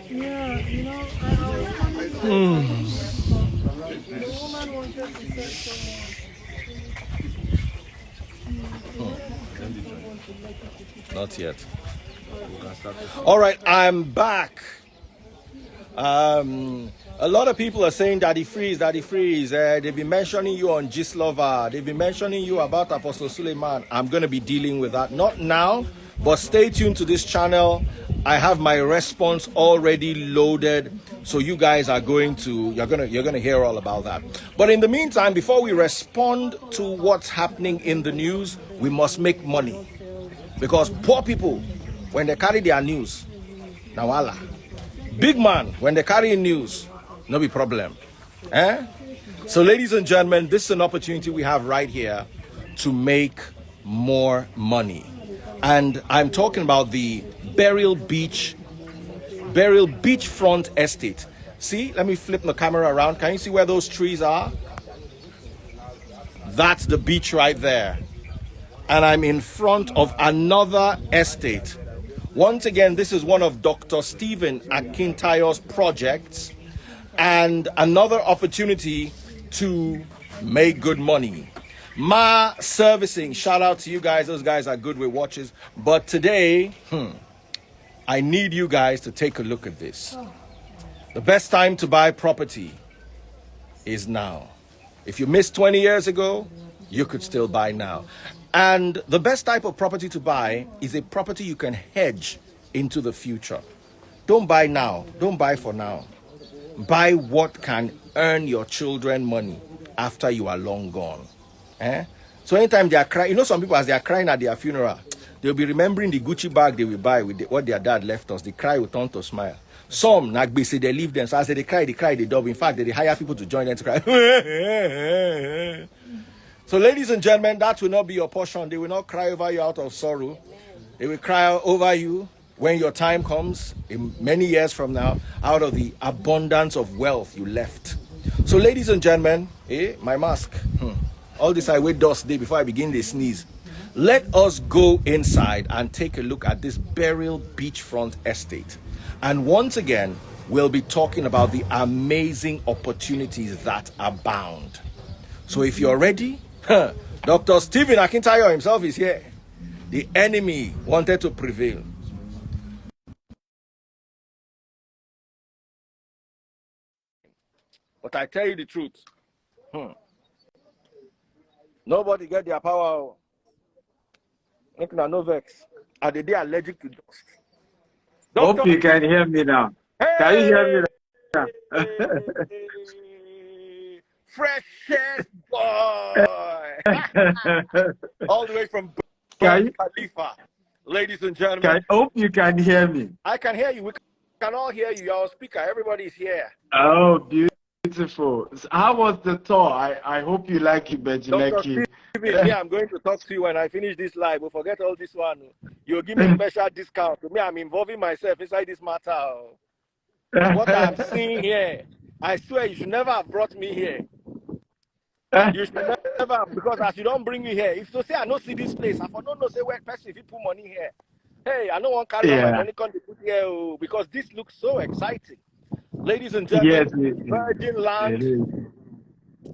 Yeah, you know, I was coming to the woman wanted to say someone. Not yet. All right, I'm back. A lot of people are saying Daddy Freeze, Daddy Freeze. They've been mentioning you on Gislova. They've been mentioning you about Apostle Suleiman. I'm going to be dealing with that. Not now, but stay tuned to this channel. I have my response already loaded. So you guys are going to, you're going to hear all about that. But in the meantime, before we respond to what's happening in the news, we must make money. Because poor people, when they carry their news, now Allah. Big man, when they carry in news, no be problem. So ladies and gentlemen, this is an opportunity we have right here to make more money. And I'm talking about the Burial Beachfront Estate. See, let me flip the camera around. Can you see where those trees are? That's the beach right there. And I'm in front of another estate. Once again, this is one of Dr. Stephen Akintayo's projects and another opportunity to make good money. Ma Servicing, shout out to you guys. Those guys are good with watches. But today, I need you guys to take a look at this. The best time to buy property is now. If you missed 20 years ago, you could still buy now. And the best type of property to buy is a property you can hedge into the future. Don't buy now. Don't buy for now. Buy what can earn your children money after you are long gone. So anytime they are crying, you know, some people, as they are crying at their funeral, they'll be remembering the Gucci bag they will buy with what their dad left us. The cry will turn to smile. Some, Nagbisi, they leave them. So as they cry, they dub. In fact, they hire people to join them to cry. So ladies and gentlemen, that will not be your portion. They will not cry over you out of sorrow. They will cry over you when your time comes, in many years from now, out of the abundance of wealth you left. So ladies and gentlemen, my mask. All this I wait dust day before I begin to sneeze. Let us go inside and take a look at this Burial Beachfront Estate. And once again, we'll be talking about the amazing opportunities that abound. So if you're ready, Dr. Stephen Akintayo himself is here. The enemy wanted to prevail. But I tell you the truth. Nobody get their power. No vex. Are they allergic to dust? Hope you can hear me now. Hey! Can you hear me now? Freshest boy. All the way from Khalifa. Ladies and gentlemen. Hope you can hear me. I can hear you. We can all hear you. You're on speaker. Everybody's here. Oh, beautiful. How was the tour? I hope you like IBEJU Lekki. Yeah, I'm going to talk to you when I finish this live. We'll forget all this one. You'll give me a special discount. To me, I'm involving myself inside this matter. What I'm seeing here, I swear you should never have brought me here. You should never have, because as you don't bring me here, if you say I don't see this place, I don't know say where person if you put money here. Hey, I don't want to carry my money come to put here because this looks so exciting. Ladies and gentlemen, Virgin Land,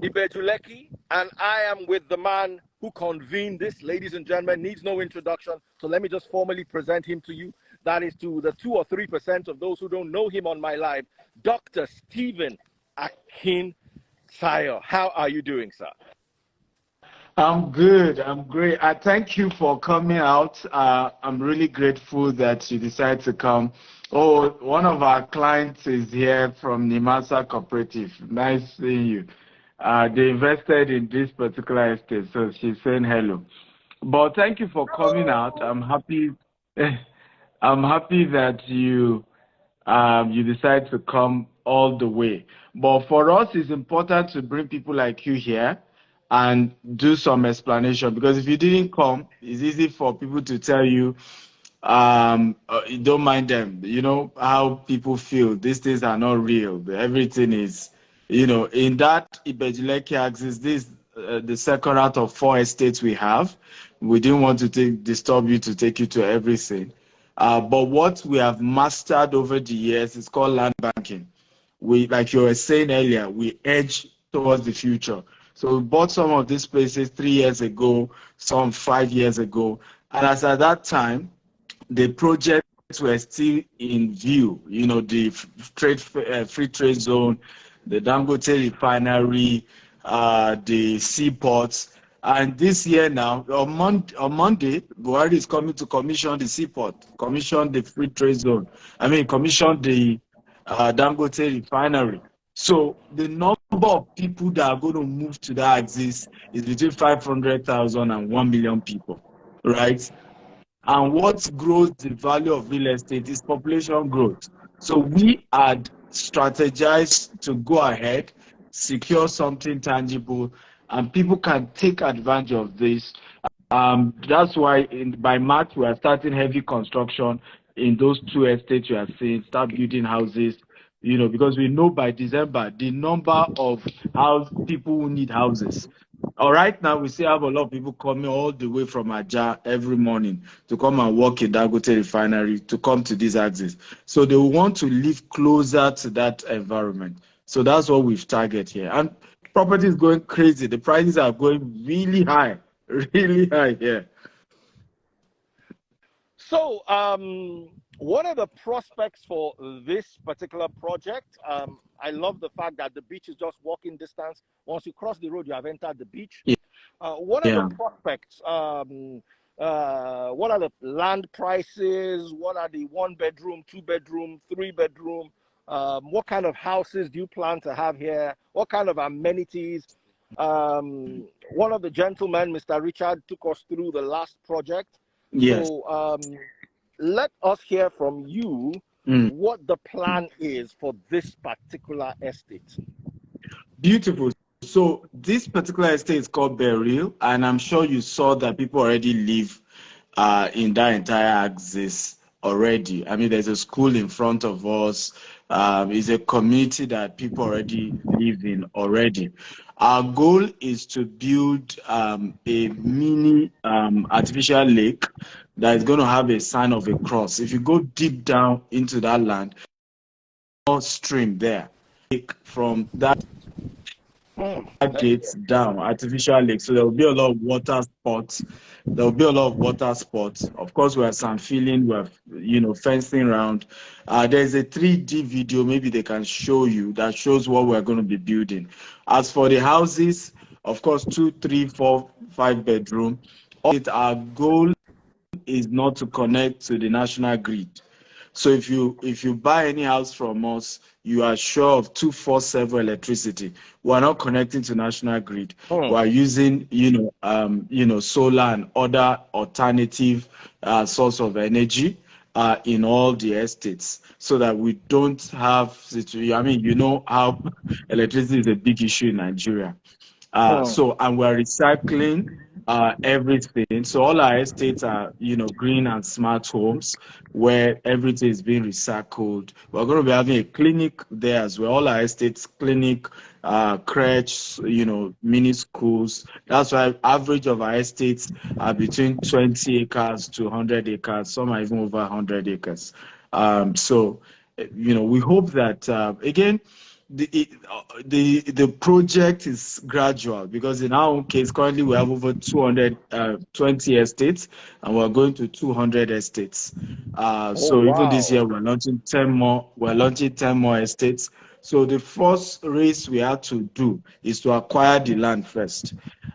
IBEJU Lekki, and I am with the man who convened this. Ladies and gentlemen, needs no introduction. So let me just formally present him to you. That is to the 2 or 3% of those who don't know him on my live, Dr. Stephen Akintayo. How are you doing, sir? I'm good. I'm great. I thank you for coming out. I'm really grateful that you decided to come. Oh, one of our clients is here from Nimasa Cooperative. Nice seeing you. They invested in this particular estate, so she's saying hello. But thank you for coming out. I'm happy. I'm happy that you decide to come all the way. But for us, it's important to bring people like you here and do some explanation, because if you didn't come, it's easy for people to tell you, don't mind them. You know how people feel. These things are not real. Everything is, you know, in that IBEJU Lekki axis, this the second out of 4 estates we have. We didn't want to disturb you to take you to everything. But what we have mastered over the years is called land banking. We, like you were saying earlier, we edge towards the future. So we bought some of these places 3 years ago, some 5 years ago. And as at that time, the projects were still in view, you know, the free trade zone, the Dangote refinery, the seaports. And this year now, on Monday, Buhari is coming to commission the seaport, commission the free trade zone. Commission the Dangote refinery. So the number of people that are going to move to that axis is between 500,000 and 1 million people, right? And what grows the value of real estate is population growth. So we had strategized to go ahead, secure something tangible, and people can take advantage of this. That's why by March we are starting heavy construction in those 2 estates you are seeing, start building houses, you know, because we know by December the number of people who need houses. All right, now we still have a lot of people coming all the way from Aja every morning to come and work in Dangote refinery to come to these axes. So they want to live closer to that environment. So that's what we've targeted here. And property is going crazy. The prices are going really high here. So, what are the prospects for this particular project? I love the fact that the beach is just walking distance. Once you cross the road, you have entered the beach. Yeah. What are the prospects? What are the land prices? What are the 1-bedroom, 2-bedroom, 3-bedroom? What kind of houses do you plan to have here? What kind of amenities? One of the gentlemen, Mr. Richard, took us through the last project. Yes. So let us hear from you what the plan is for this particular estate. Beautiful. So this particular estate is called Beryl, and I'm sure you saw that people already live in that entire axis already. There's a school in front of us. It's a community that people already live in already. Our goal is to build a mini artificial lake that is going to have a sign of a cross. If you go deep down into that land, stream there, from that gates down, artificial lake. So there will be a lot of water spots. Of course, we have some filling, we have, fencing around. There's a 3D video, maybe they can show you, that shows what we're going to be building. As for the houses, of course, 2, 3, 4, 5-bedroom. Our goal is not to connect to the national grid. So if you buy any house from us, you are sure of 24/7 electricity. We are not connecting to national grid. We are using solar and other alternative source of energy in all the estates, so that we don't have how electricity is a big issue in Nigeria. And we're recycling everything. So all our estates are, green and smart homes where everything is being recycled. We're going to be having a clinic there as well. All our estates, clinic, crèche, mini schools. That's why average of our estates are between 20 acres to 100 acres. Some are even over 100 acres. We hope that, again, the project is gradual, because in our own case currently we have over 220 estates, and we're going to 200 estates. Even this year we're launching 10 more estates. So the first race we have to do is to acquire the land first,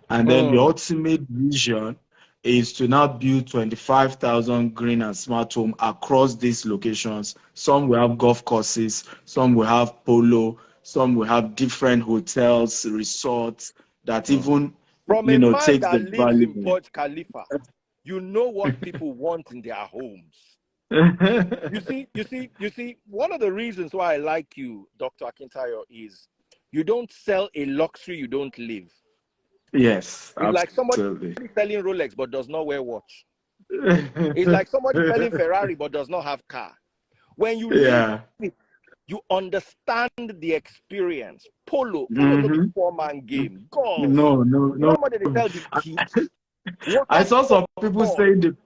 and then the ultimate vision is to now build 25,000 green and smart home across these locations. Some will have golf courses, some will have polo, some will have different hotels, resorts that even from a man takes that the lives value. in Burj Khalifa, you know what people want in their homes. You see, one of the reasons why I like you, Dr. Akintayo, is you don't sell a luxury you don't live. Yes, it's like somebody selling Rolex but does not wear watch. It's like somebody selling Ferrari but does not have car. When you live it, You understand the experience. Polo no be poor man game. Golf. No. You know what they tell the kids? I saw some people saying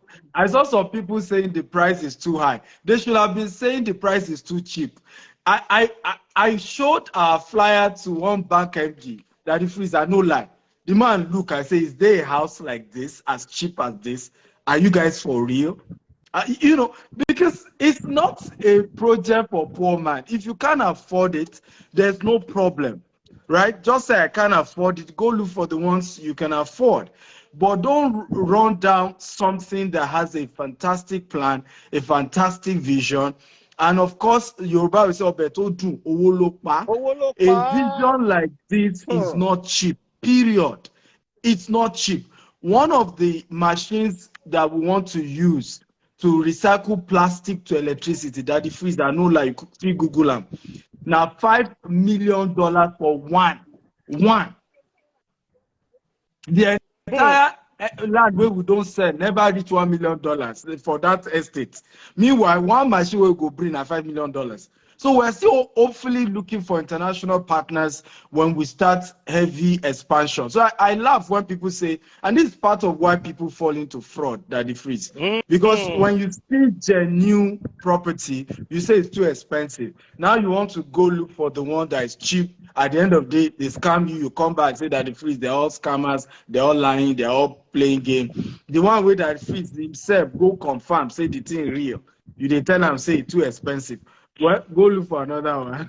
the price is too high. They should have been saying the price is too cheap. I showed a flyer to one bank MD that the freezer, no lie. The man look, I say, is there a house like this, as cheap as this? Are you guys for real? You know, because it's not a project for poor man. If you can't afford it, there's no problem, right? Just say I can't afford it. Go look for the ones you can afford. But don't run down something that has a fantastic plan, a fantastic vision. And of course, Yoruba will say, "Obeto do owo lo pa." A vision like this is not cheap, period. It's not cheap. One of the machines that we want to use to recycle plastic to electricity, that the freeze that no like free Google them. Now $5 million for one. The entire land where we don't sell never reach $1 million for that estate. Meanwhile, one machine will go bring $5 million. So we're still hopefully looking for international partners when we start heavy expansion. So I laugh when people say, and this is part of why people fall into fraud, Daddy Freeze. Because when you see genuine property, you say it's too expensive. Now you want to go look for the one that is cheap. At the end of the day, they scam you. You come back and say that the Freeze, they're all scammers, they're all lying, they're all playing game. The one with that Freeze himself go confirm, say the thing real. You they tell them say it's too expensive. Well, go look for another one.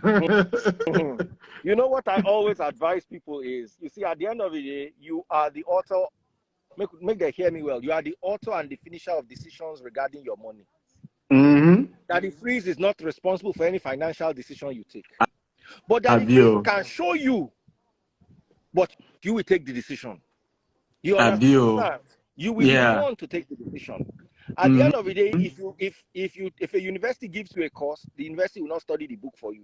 You know what I always advise people is, you see, at the end of the day, you are the author. Make them hear me well. You are the author and the finisher of decisions regarding your money. That the freeze is not responsible for any financial decision you take. But that the freeze can show you, but you will take the decision. You understand? You will be the one to take the decision. At the end of the day, if a university gives you a course, the university will not study the book for you.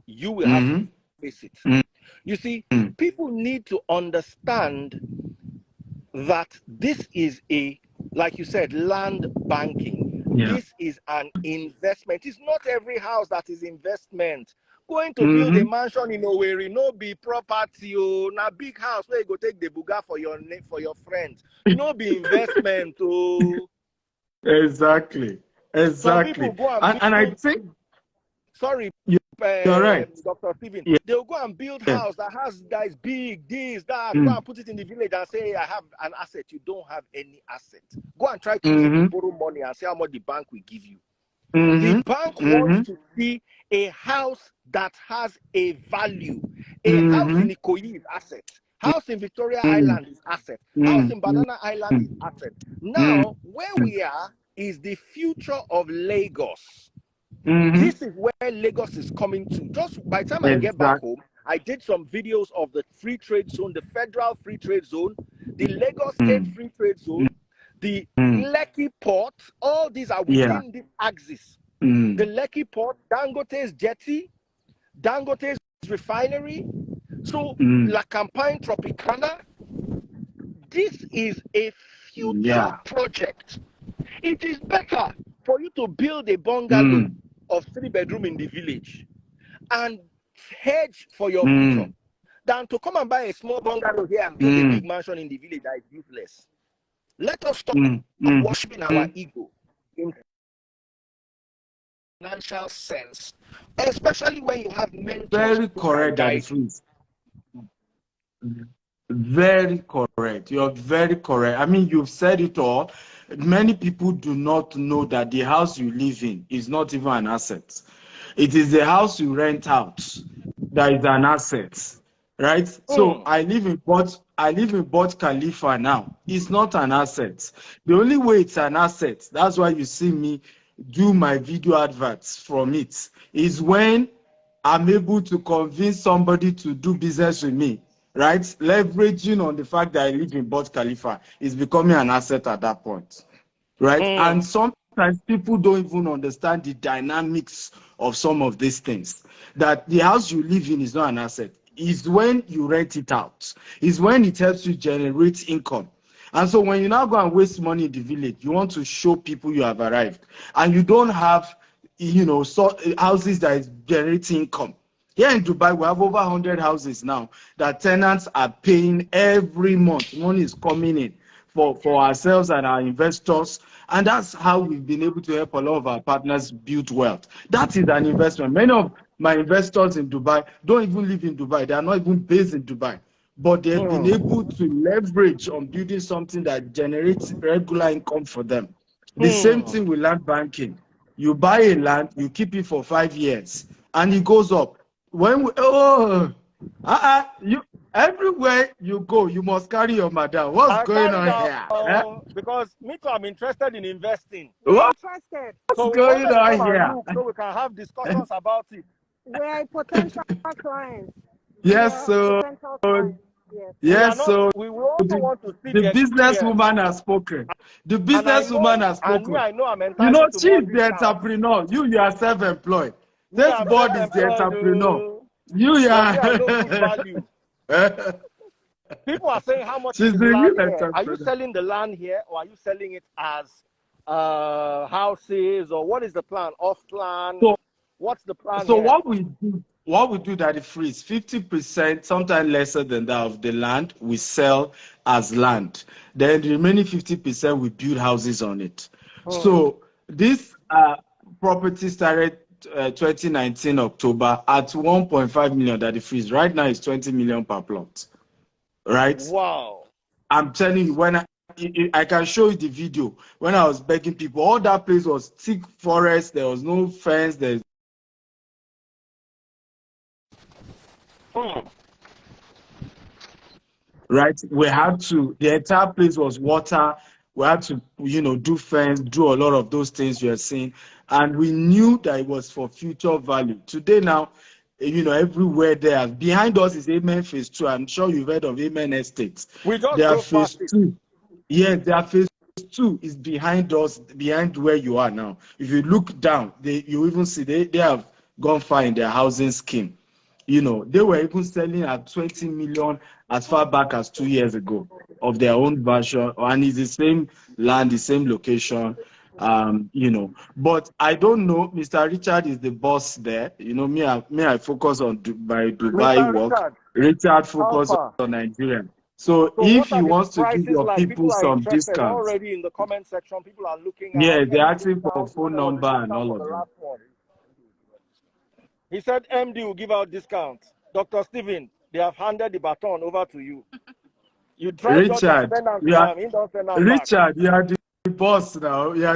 You will have to face it. You see, people need to understand that this is like you said, land banking. This is an investment. It's not every house that is investment. Going to build a mansion in Owerri, no be property, na big house where you go take the buga for your friends. No be investment, Exactly. Some people go and I think sorry, you're right. Dr. Stephen. They'll go and build house that is big, this, that, go and put it in the village and say, hey, I have an asset. You don't have any asset. Go and try to borrow money and see how much the bank will give you. The bank wants to see a house that has a value. A house in Ikoyi is asset. House in Victoria Island is asset. House in Banana Island is asset. Now, where we are is the future of Lagos. This is where Lagos is coming to. Just by the time I get back home, I did some videos of the free trade zone, the federal free trade zone, the Lagos State free trade zone, the Lekki port. All these are within this axis. The Lekki port, Dangote's jetty, Dangote's refinery. So, La Campagne Tropicana, this is a future project. It is better for you to build a bungalow of 3-bedroom in the village and hedge for your future than to come and buy a small bungalow here and build a big mansion in the village that is useless. Let us stop worshiping our ego in financial sense, especially when you have mentors. Very correct, guys. Very correct. You're very correct. I mean, you've said it all. Many people do not know that the house you live in is not even an asset. It is the house you rent out that is an asset, right? So I live in Burj Khalifa now. It's not an asset. The only way it's an asset, that's why you see me do my video adverts from it, is when I'm able to convince somebody to do business with me. Right, leveraging on the fact that I live in Burj Khalifa is becoming an asset at that point, right? And sometimes people don't even understand the dynamics of some of these things. That the house you live in is not an asset. It's when you rent it out. It's when it helps you generate income. And so when you now go and waste money in the village, you want to show people you have arrived, and you don't have so houses that is generating income. Here in Dubai, we have over 100 houses now that tenants are paying every month. Money is coming in for ourselves and our investors. And that's how we've been able to help a lot of our partners build wealth. That is an investment. Many of my investors in Dubai don't even live in Dubai. They are not even based in Dubai. But they've been able to leverage on building something that generates regular income for them. The same thing with land banking. You buy a land, you keep it for 5 years, and it goes up. When you everywhere you go, you must carry your madam. What's going on here? Because me too, I'm interested in investing. What's Interested. going on Come and here? look so we can have discussions about it. We're a potential clients. Yes, so Potential clients. Yes. yes, so We will also want to see the the experience. businesswoman has spoken. The businesswoman has spoken. I know I'm You entitled know, to she's more the discounts. entrepreneur. You are self-employed. Me, This I'm board is the self-employed, entrepreneur. You But me, I are. know good value. People are saying, how much She's is the the real land here? Are you entrepreneur. selling the land here, or are you selling it as houses, or what is the plan? Off plan? So, What's the plan so here? what we do that is free is 50%, sometimes lesser than that, of the land we sell as land. Then the remaining 50% we build houses on it. So this property started 2019 October at 1.5 million that is free. Right now it's 20 million per plot. Right? Wow. I'm telling you, when I can show you the video when I was begging people, all that place was thick forest, there was no fence, there's right. We had to, the entire place was water. We had to, do fence, do a lot of those things you are seeing. And we knew that it was for future value. Today now, everywhere there. Behind us is Amen Phase 2. I'm sure you've heard of Amen Estates. We just They are drove Phase past it. 2. Yes, their Phase 2 is behind us, behind where you are now. If you look down, you even see they have gone far in their housing scheme. They were even selling at 20 million as far back as 2 years ago of their own version, and it's the same land, the same location. But I don't know. Mr. Richard is the boss there. I focus on my Dubai Mr. work. Richard, Richard how focus far? on Nigeria. So So if what he are the wants to give prices your like? people People are some interested discounts, already in the comment section. People are looking yeah, out. they're Any asking for a discount? phone There was a number and discount all on of the that. last one. He said MD will give out discounts. Dr. Stephen, they have handed the baton over to you. You try just to Richard, send them to you are him. He don't send them back. Richard, you are the boss now. You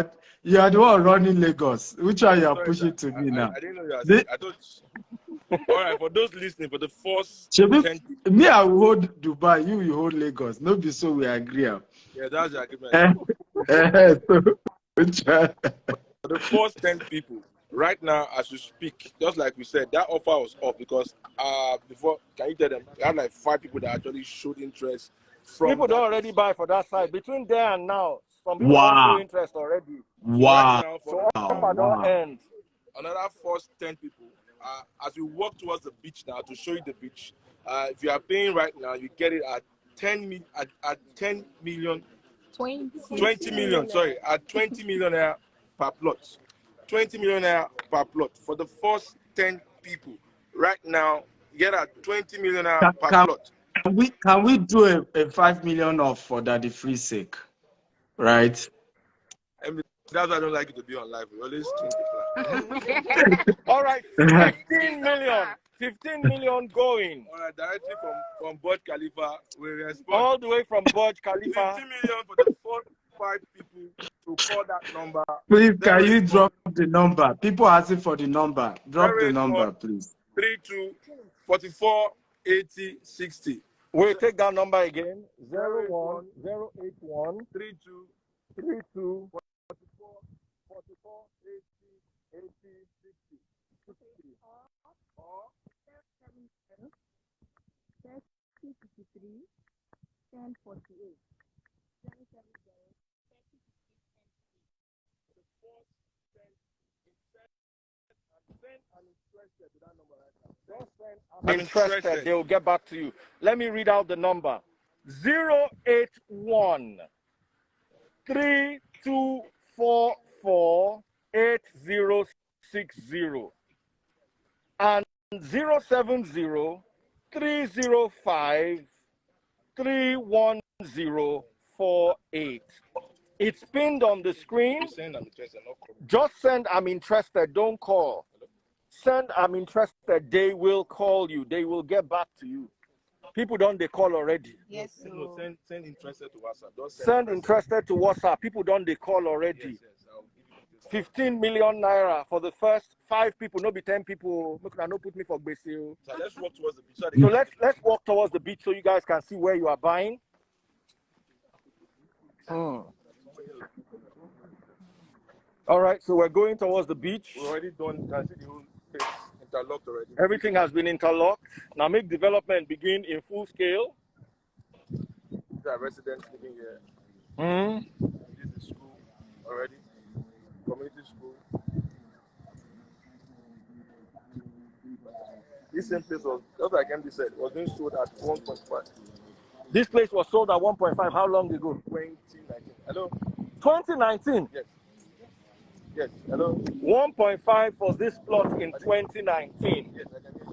are the one running Lagos. Which one you are Sorry, pushing sir. to me now? I didn't know you were The, saying. I thought. All right, for those listening, for the first Shebi, 10 people, me, I will hold Dubai. You hold Lagos. No, be so we agree. yeah, that's the agreement. So, Richard. For the first 10 people, right now, as we speak, just like we said, that offer was off because before, can you tell them, we had like 5 people that actually showed interest from People don't that already place. buy for that side. Between there and now, some people don't show Wow. interest already. So right Wow. now, for So the offer don't end. another first 10 people, as we walk towards the beach now to show you the beach, if you are paying right now, you get it at 10 million 20 million, sorry, at 20 million naira per plot. 20 million naira per plot for the first 10 people. Right now, get at 20 million naira per plot. Can we do a 5 million off for Daddy Free sake? Right? I mean, that's why I don't like it to be on live. We always change the plan. All right, 15 million. 15 million going. All right, directly from Burj Khalifa, we respond. All the way from Burj Khalifa. 50 million for the first 5 people to call that number. Please, can you drop the number? People asking for the number. Drop the 081 number, please. 32 44 80 60. We'll take that number again. 01081 32 32 44 80 60. Or 3053 1048. interested, they will get back to you. Let me read out the number. 081 3244 8060. and 070-305-31048. It's pinned on the screen. Just send "I'm interested," don't call. Send "I'm interested," they will call you. They will get back to you. People don't they call already. Yes. No, send interested to WhatsApp. Just Send interested to WhatsApp. People don't they call already. Yes, I'll give you 15 million naira for the first 5 people, no be 10 people. Make no put me for basio. So let's walk towards the beach. So let's walk towards the beach so you guys can see where you are buying. All right, so we're going towards the beach. We're already done. You can see the whole place interlocked already. Everything has been interlocked. Now make development begin in full scale. These are residents living here. This is school already. Community school. This same place was, just like MD said, was being sold at 1.5. This place was sold at 1.5. How long ago? 2019. Hello? 2019. Yes. Yes. Hello? 1.5 for this plot in 2019. Yes, I can hear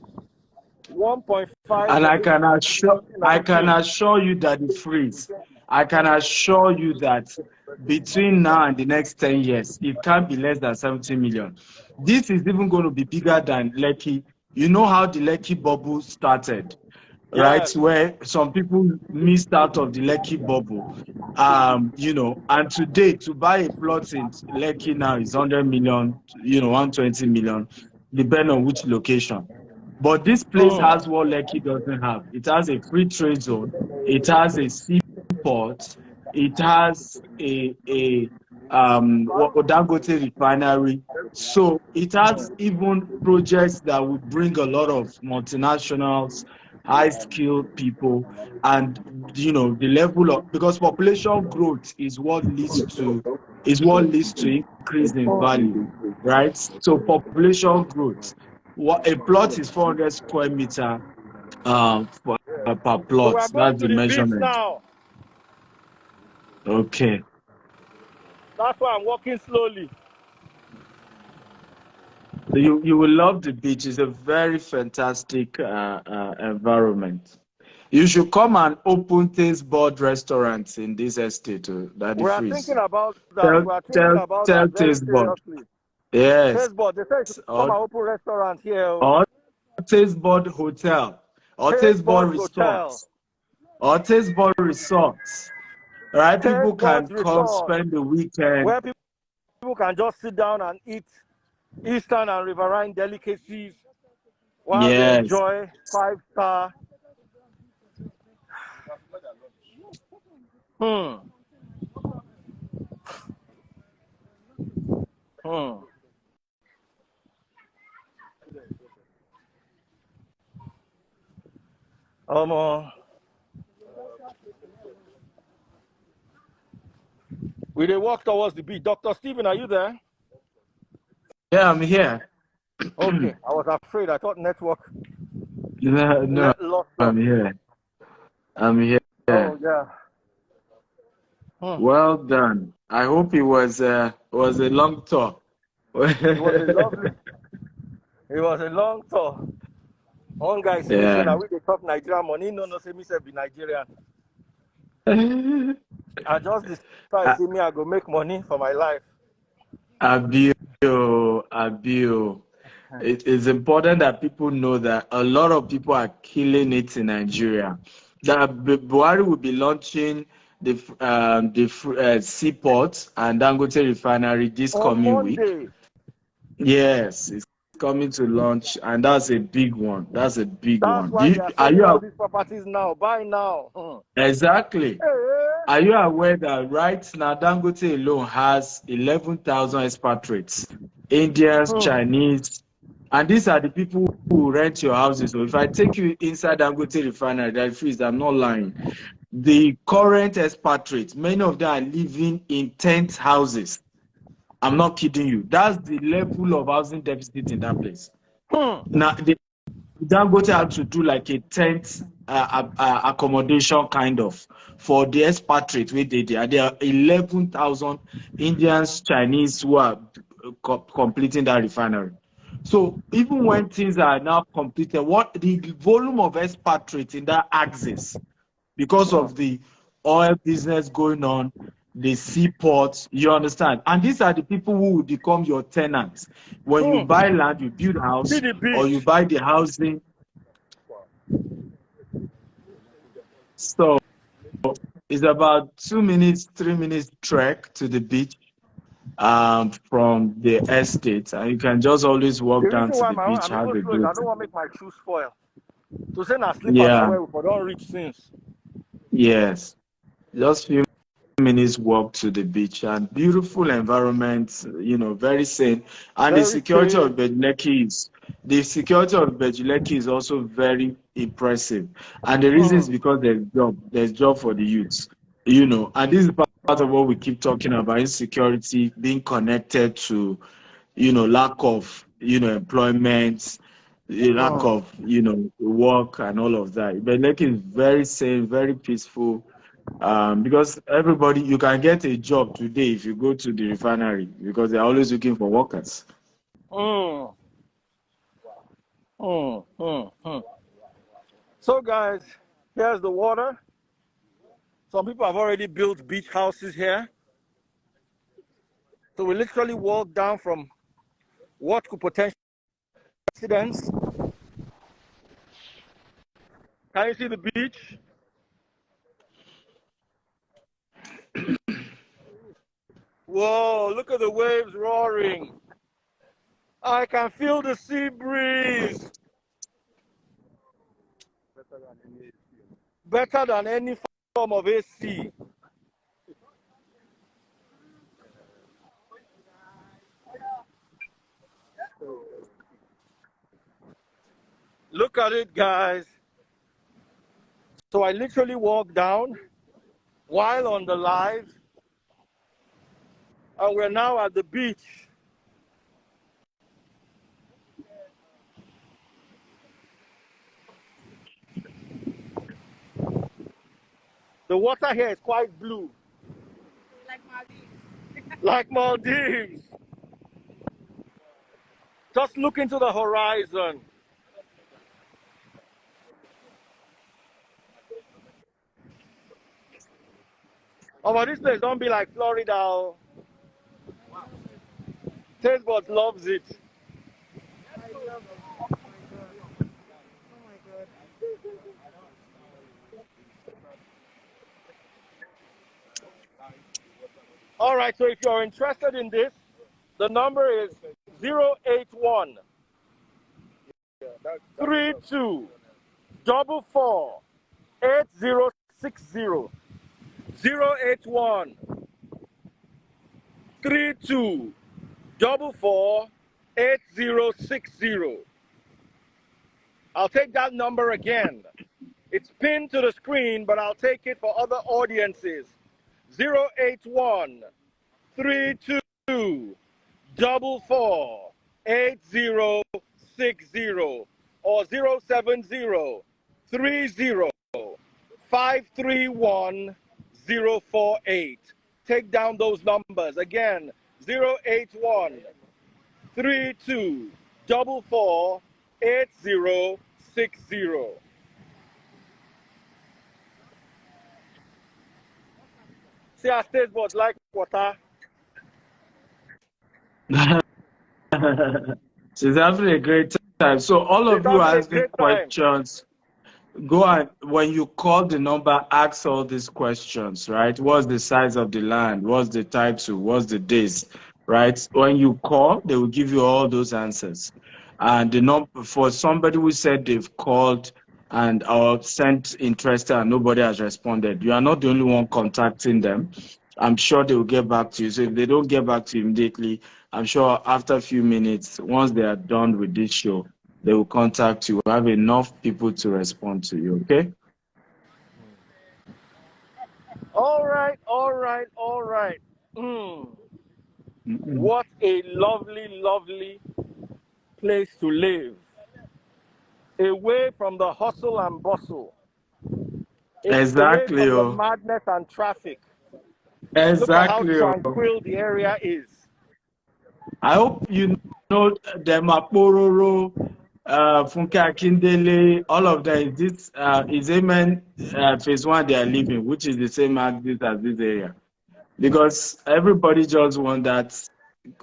you. 1.5. And I can assure you that the freeze. I can assure you that between now and the next 10 years, it can't be less than 70 million. This is even going to be bigger than Lekki. You know how the Lekki bubble started, right? Yes. Where some people missed out of the Lekki bubble. You know, and today to buy a plot in Lekki now is 100 million, 120 million, depending on which location. But this place has what Lekki doesn't have. It has a free trade zone. It has a seaport. It has a Dangote refinery. So it has even projects that will bring a lot of multinationals, high-skilled people, and the level of, because population growth is what leads to increase in value, right? So population growth. What a plot is 400 square meter per plot. So we're going That's to the the beach measurement. now. Okay. That's why I'm walking slowly. You will love the beach. It's a very fantastic environment. You should come and open taste board restaurants in this estate. Daddy We are Freeze. thinking about that. We are thinking about tell that very taste board. seriously. Yes. Taste board. They say you should come and open restaurant here. Or taste board hotel. Or taste board resorts. Or taste board resorts. Right? People can come spend the weekend. Where people can just sit down and eat Eastern and riverine delicacies while they enjoy 5-star. We they walk towards the beach. Dr. Stephen, are you there? Yeah, I'm here. Okay, I was afraid. I thought network. No, I'm here. I'm here. Oh yeah. Well done. I hope it was a long tour. It was a long tour. One guy said, "Now we dey talk Nigerian money. No, say me say be Nigerian." I just decided see me I go make money for my life. Abio. It is important that people know that a lot of people are killing it in Nigeria. That Buhari will be launching the seaport and Dangote refinery this coming week. Yes, it's coming to launch, and that's a big one. That's a big one. Why are you all these properties now? Buy now. Exactly. Hey. Are you aware that right now Dangote alone has 11,000 expatriates, Indians, Chinese, and these are the people who rent your houses. So if I take you inside Dangote refinery, that freeze, I'm not lying. The current expatriates, many of them are living in tent houses. I'm not kidding you. That's the level of housing deficit in that place. Now, Dangote had to do like a tent accommodation kind of for the expatriates where they are. There are 11,000 Indians, Chinese who are completing that refinery. So even when things are now completed, what the volume of expatriates in that axis, because of the oil business going on, the seaports, you understand? And these are the people who will become your tenants. When you buy land, you build a house, or you buy the housing. So it's about 2 minutes, 3 minutes trek to the beach from the estate, and you can just always walk down to the beach, have a good. I don't want to make my shoes spoil. To say na slippers Yeah. where we don't reach since. Yes, just few minutes walk to the beach, and beautiful environment, very sane. And Very safe. The security of IBEJU Lekki is also very impressive. And the reason is because there's job for the youths, and this is part of what we keep talking about: insecurity, being connected to, lack of, employment, the lack of, work and all of that. But Lekki is very sane, very peaceful. Because everybody, you can get a job today if you go to the refinery, because they're always looking for workers. So guys, here's the water. Some people have already built beach houses here. So we literally walk down from what could potentially be accidents. Can you see the beach? Whoa, look at the waves roaring. I can feel the sea breeze. Better than any form of AC. Look at it, guys. So I literally walk down while on the live, and we're now at the beach. The water here is quite blue. Like Maldives. Like Maldives. Just look into the horizon. Oh, but this place don't be like Florida. Taste buds loves it. I love it. Oh my god. Oh my god. All right, so if you're interested in this, the number is 081 32 44 8060. 081 32 44 8060. I'll take that number again. It's pinned to the screen, but I'll take it for other audiences. 081 32 44 8060 or 070 30 531 048. Take down those numbers again. 081 32 44 8060. See our stage board like water. She's having a great time. So all of you are asking questions. Go and when you call the number, ask all these questions, right? What's the size of the land? What's the title? What's the days? Right? When you call, they will give you all those answers. And the number for somebody who said they've called and or sent interested and nobody has responded, you are not the only one contacting them. I'm sure they will get back to you. So if they don't get back to you immediately, I'm sure after a few minutes, once they are done with this show, they will contact you. We have enough people to respond to you, okay? All right, all right, all right. What a lovely, lovely place to live. Away from the hustle and bustle. Exactly. Away from the madness and traffic. Exactly. Look at how tranquil the area is. I hope you know them Apororo, Funke Akindele, all of them. This is Amen phase 1 they are living, which is the same axis as this area. Because everybody just want that,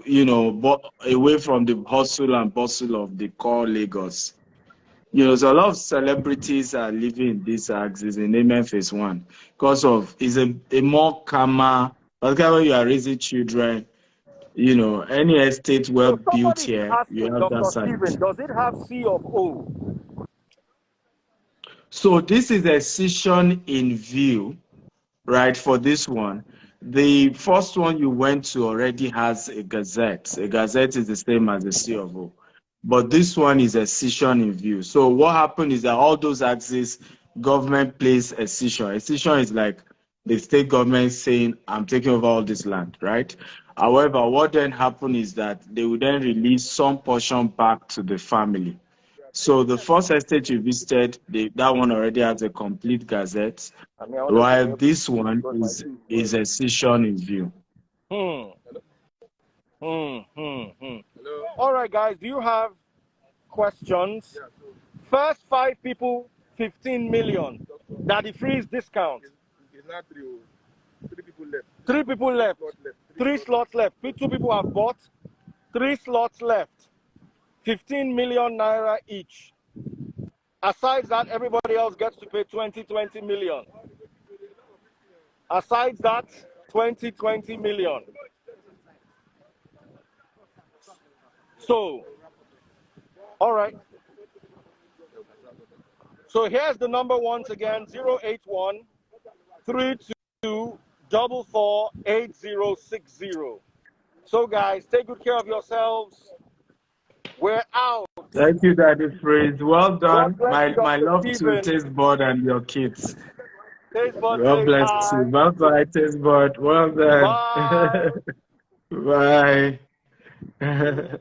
you know, away from the hustle and bustle of the core Lagos. You know, so a lot of celebrities are living in this axis in Amen phase 1 because of it's a more calmer, particularly when you are raising children. You know, any estate well So built somebody is here, you asking have that Dr. side. Stephen, does it have C of O? So this is a session in view, right, for this one. The first one you went to already has a gazette. A gazette is the same as a C of O. But this one is a session in view. So what happened is that all those axes, government plays a session. A session is like the state government saying, I'm taking over all this land, right? However, what then happened is that they would then release some portion back to the family. So the first estate you visited, that one already has a complete gazette, while this one is a session in view. All right, guys, do you have questions? First 5 people, 15 million. That the freeze discount. It's not 3. 3 people left. 3 people left. 3 slots left. 2 people have bought. 3 slots left. 15 million naira each. Aside that, everybody else gets to pay 20 million. Aside that, 20 million. So, all right. So here's the number once again, 081 32 44 8060. So guys, take good care of yourselves. We're out. Thank you, Daddy Freeze. Well done. God bless My Dr. love Stephen. to Taste Board and your kids. Taste Bud God says bless hi. you. Bye bye, Taste Board. Well done. Bye. Bye.